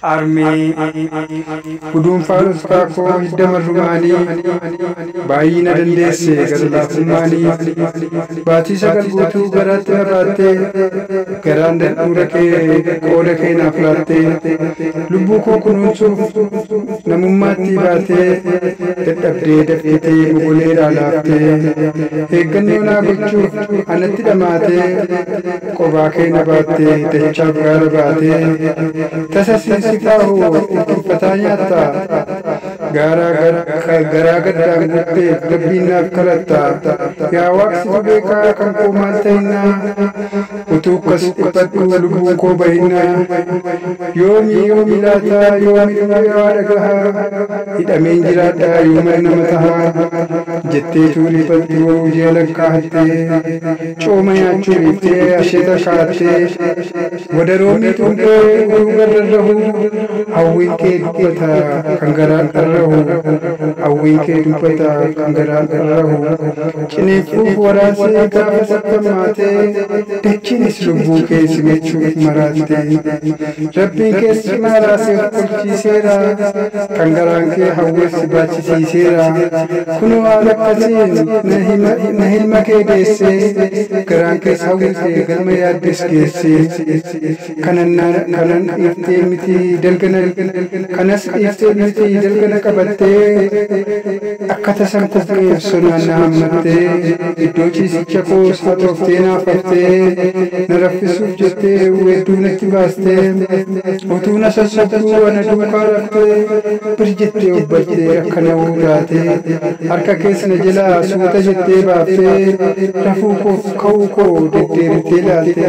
Armee gudunfaanos kaakoo hidda marrumaanii baay'ina dandeesse garlaafummaanii baatii sagal guutuu garaatti na baattee garaan dandhuura kee qooda kee naaf laattee lubbuu koo kunuunsuuf namummaatti baatee dadhabdee daftee boboleedhaa laaftee eeggannoo naa gochuuf anatti dhamaatee qobaa kee na baattee dachaaf gaara baatee tasasiis Sitahu pertanyaan gara gadang gutte lebihnya kereta ya waktu mereka akan kumantaina untuk kesempatan lugu ko baina yomi lata yomi wadaga ida menjirata yomi namataha jette turi patru jelaka hatte chomaya churite asheta khate wadaromi tunke ugarrahu awike dupata kangaran karrahu awike dupata kangaran karrahu chinefu warase gafatamate techinis lubu ke simechu marate rabbi ke simarase kulchisera kangaran ke hawes bachisera kuno alakasin nahilma ke desse garan ke hawes galma yadis kesse kanan iftemiti dalgana kanas iftemiti dalgana kabatte akkata sankuke sunana hammatte iddochi sichako satoftena fafte narafisuuf jette wedduunatti baaste utuna sassabdu ana duukaa rafte birjette ubbatte akkana uutaate harka keessana jala suuta jettee baafte rafuu koof ka'uu koo deddeebitee laalte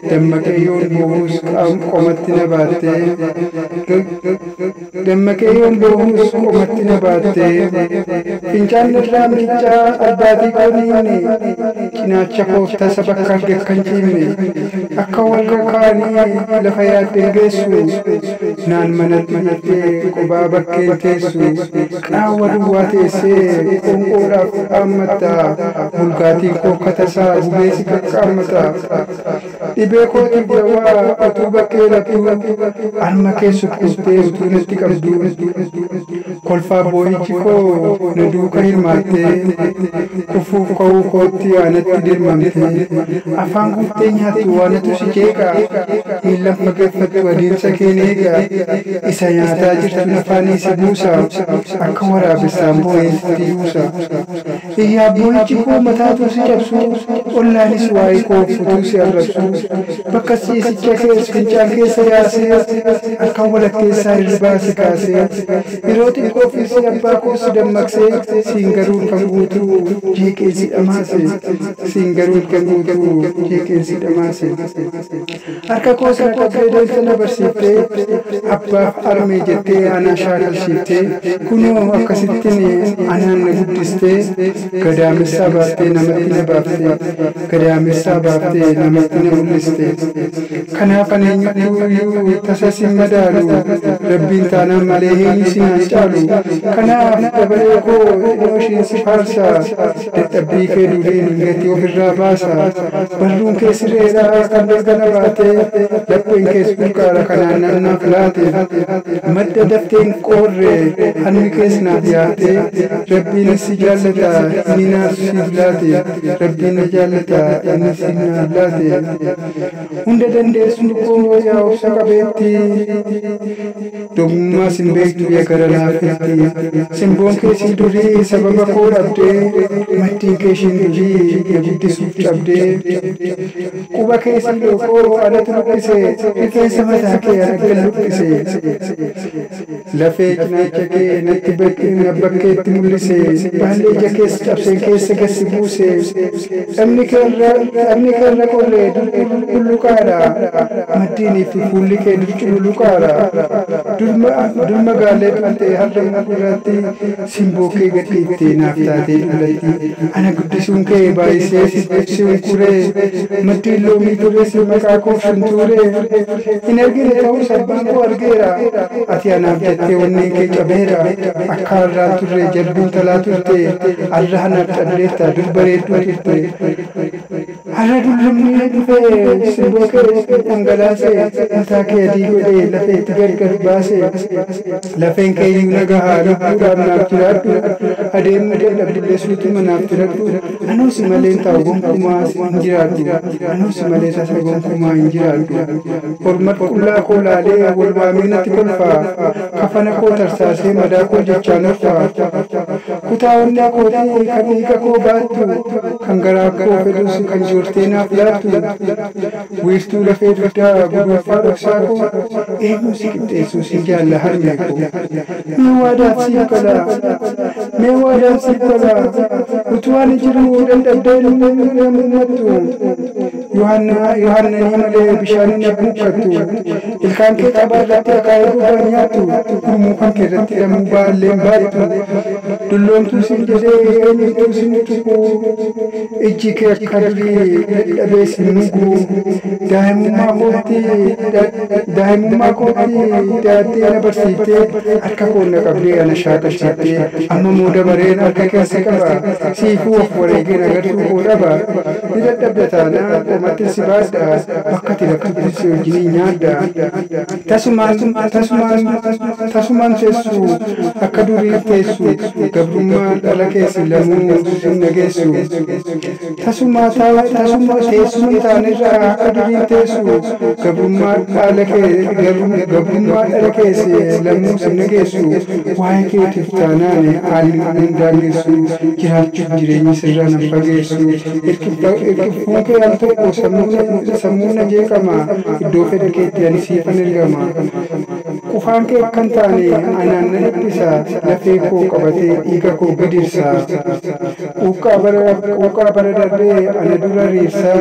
dammaqeeyyoon bohuus qomatti na baatte dammaqeeyyoon bohuus qomatti na baatte fincaan irraa miichaa albaatii kooniine cinaacha kooftaa saba kan gekkanchiifne akka wal kakkaanii lafa yaaddeen geessu naan manatti jettee qobaa bakkeen teessu qaawwa duwwaa teessee qonqoodhaaf qaammatta bulgaatiin koo katasaa gubeesi qaqqaammata dhibee kootiif jawaa utuu bakkee lattuu alma keessu kuftee utuu natti qabdu kolfaa boo'ichi koo na duuka hirmaattee kufuuf ka'uu kootti aanatti dirmamte afaan guuttee nyaattu waanatu si jeeqa miillan fageeffattu adeemsa keen eega isa nyaataa jirtu nafaanii si buusa akka waraabessaan boo'eetti yuusa iyyaa boo'ichi koo mataatu si cabsu ollaanis waa'ee koo futuu si arrabsu bakka siisicha keessa fincaan keessa yaasee akka walakkeessaa hirribaa si kaasee yeroo xiqqoo fi si abbaa koo si dammaqsee siin garuu kan guutuu jeeqeensi dhamaase siin garuu kan guutuu jeeqeensi dhamaase harka koo sana qabdee deemsa na barsiiftee abbaaf armee jettee anaa shaakalchiiftee kunoo akkasittiin anaan na guddistee gadaamessaa baaftee namatti na baaftee gadaamessaa baaftee namatti na mul'iste kanaaf ani eenyuyyuu tasa sin madaalu rabbiin taanaan malee heenyi sin caalu kanaaf dabalee koo xinnoo ishiin si faarsa dadhabbii kee duudeen gatii ofirraa baasa barruun kee sireedhaa kan dalgana baate lapheen kees bulkaara kanaan naannaaf laate madda dafteen qoorre hanni kees naaf yaate rabbiin si jaallata inni naaf siif laate rabbiin na jaallata inni si naaf laate hunda dandeessu koo yaa obsa qabeetti dogummaa sin beektu yaa gara laafetti simboon kee si durii sababa koo dhabdee maddiin kee ishiin durii na guddisuuf cabdee quba kee si lookoo anatu luqqise rifeensa mataa kee anaggan luqqise lafee cinaacha kee natti bakkeetti mul'ise baallee ija keessa cabseen keessa gassi buuse dhabni keerra qorree bulluqaadha maddiinii fi fuulli kee durcu bulluqaadha durma gaalee tulte harreen gurraatti simboo kee gadhiiftee naaf taatee dhalatti ana guddisuun kee baay'isee sibbisiun kuree maddeen loomii ture si maqaa koo shuntuuree hin argine ta'uu sabbaan koo argeera ati anaaf jettee wanneen kee cabeera akka harraan turre jalbiin talaa turte harra hanaaf cableetta dur bareedduu turte harra dullumni dhufee simboo kee dhangalaasee mataa kee adii godhee lafeetti gargar baasee lafeen kee iyyuu nagahaa lubbuudhaan naaf jiraadhu adeemni dadhabdillee suutuma naaf jiraadhu anuus maleen taa'u gonkumaa hin jiraadhu anuus malee tasa gonkumaa hin jiraadhu hormat qullaa koo laalee wal waamee natti kolfaa kafana koo tarsaasee madaa koo jechaan orfaa kutaa onnee kootii kan dhiiga koo baattu kan garaa koo fedhus kan joortee naaf laattu wiirtuu lafee dugdaa gudunfaa dhoksaa koo eenyu si qixxeessu si jaalla harmee koo mee waadaaf siif galaa mee waadaaf siif galaa utuu ani jiru dadhabdeen namummattu yohannanii malee bishaaniin abbuukkattu ilkaan kee qabaa irratti akaayee gubaa nyaattu gurmuu kan kee irratti hidhamuu baalleen baattu dulloomtuu sin jedhee eenyutuu sin tuqu ijji kee akka durii dadhabee sin nugu daa'imummaa kootti daattee na barsiiftee harka koo na qabdee ana shaaqalchiiftee amma moo dabareen harka keessa qaba siifuu of wareegeen agartuu koo dhaba ni dadhabda taanaa qomatti si baadda bakka ati bakka si wajjinii nyaadda tasumaan teessu akka durii teessu gabrummaa dhala keessi lamuu sin nageessu tasuma teessuma taanirraa akka durii teessu gabrummaa dhala keessi lamuu sin nageessu waa'ee keetiif taanaan haalli hin daangessu jiraachuuf jireenyi sirraa nan fageessu irkifuun kee al tokko sammuu na jeeqama iddoo fedha keetti ani siifan ergama qufaan kee akkan taane anaan na dhiphisa lafee koo qabatee dhiiga koo gidirsa quuqqaa bara darbee ana dura riirsa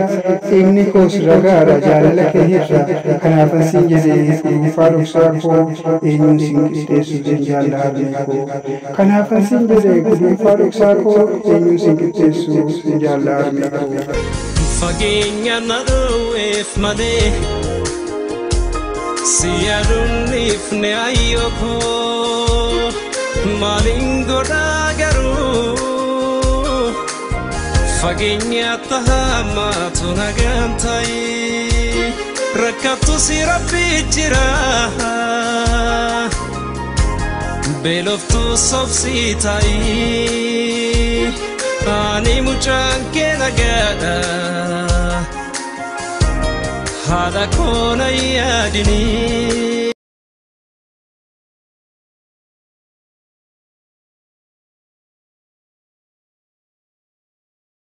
dhiigni koos ragaadha jaalala kee hirra kanaafan siin jedhee dhuunfaa dhoksaa koo eenyuun siin qixxeessu sin jaalla harmee koo kanaafan siin jedhee dhuunfaa dhoksaa koo eenyuun siin qixxeessu sin jaalla harmee koo fageenya na dhowweef malee si yaaduunniifne ayyoo koo maaliin godhaa garuu fageenya tahamaatu nagaan ta'e rakkattu si rabbi jira beeloftu sobsii ta'e ani mucaan kee nagaadha haadha koona yaadini